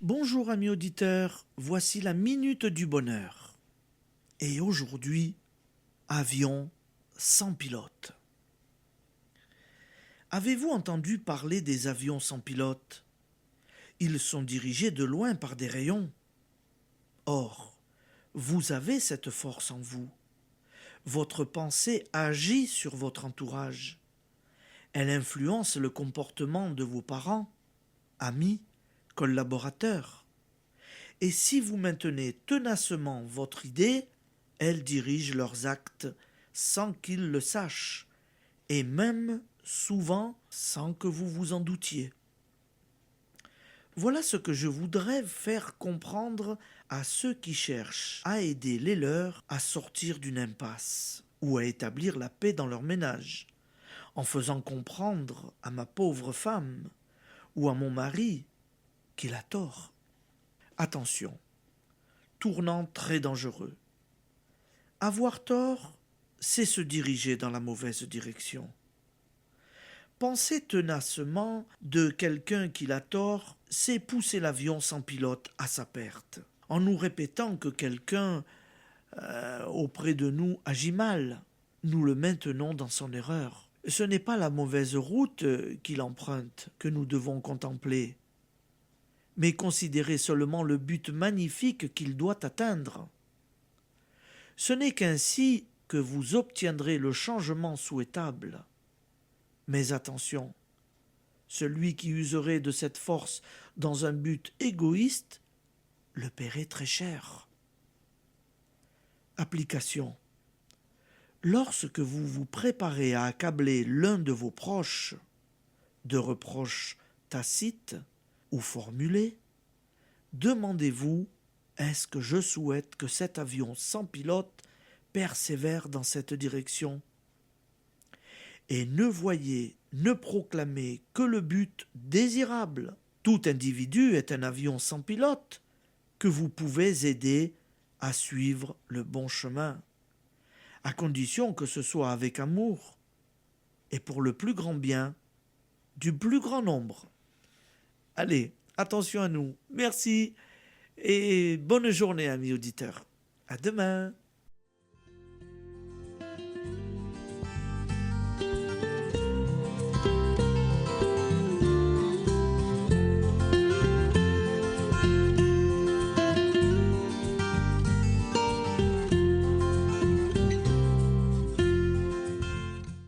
Bonjour amis auditeurs, voici la minute du bonheur. Et aujourd'hui, avion sans pilote. Avez-vous entendu parler des avions sans pilote? Ils sont dirigés de loin par des rayons. Or, vous avez cette force en vous. Votre pensée agit sur votre entourage. Elle influence le comportement de vos parents, amis, collaborateurs. Et si vous maintenez tenacement votre idée, elle dirige leurs actes sans qu'ils le sachent, et même souvent sans que vous vous en doutiez. Voilà ce que je voudrais faire comprendre à ceux qui cherchent à aider les leurs à sortir d'une impasse ou à établir la paix dans leur ménage, en faisant comprendre à ma pauvre femme ou à mon mari qu'il a tort. Attention, tournant très dangereux. Avoir tort, c'est se diriger dans la mauvaise direction. Penser tenacement de quelqu'un qui a tort, c'est pousser l'avion sans pilote à sa perte. En nous répétant que quelqu'un auprès de nous agit mal, nous le maintenons dans son erreur. Ce n'est pas la mauvaise route qu'il emprunte que nous devons contempler, mais considérer seulement le but magnifique qu'il doit atteindre. Ce n'est qu'ainsi que vous obtiendrez le changement souhaitable. Mais attention, celui qui userait de cette force dans un but égoïste le paierait très cher. Application. Lorsque vous vous préparez à accabler l'un de vos proches de reproches tacites ou formulés, demandez-vous: est-ce que je souhaite que cet avion sans pilote persévère dans cette direction? Et ne proclamez que le but désirable. Tout individu est un avion sans pilote que vous pouvez aider à suivre le bon chemin, à condition que ce soit avec amour et pour le plus grand bien du plus grand nombre. Allez, attention à nous. Merci et bonne journée, amis auditeurs. À demain.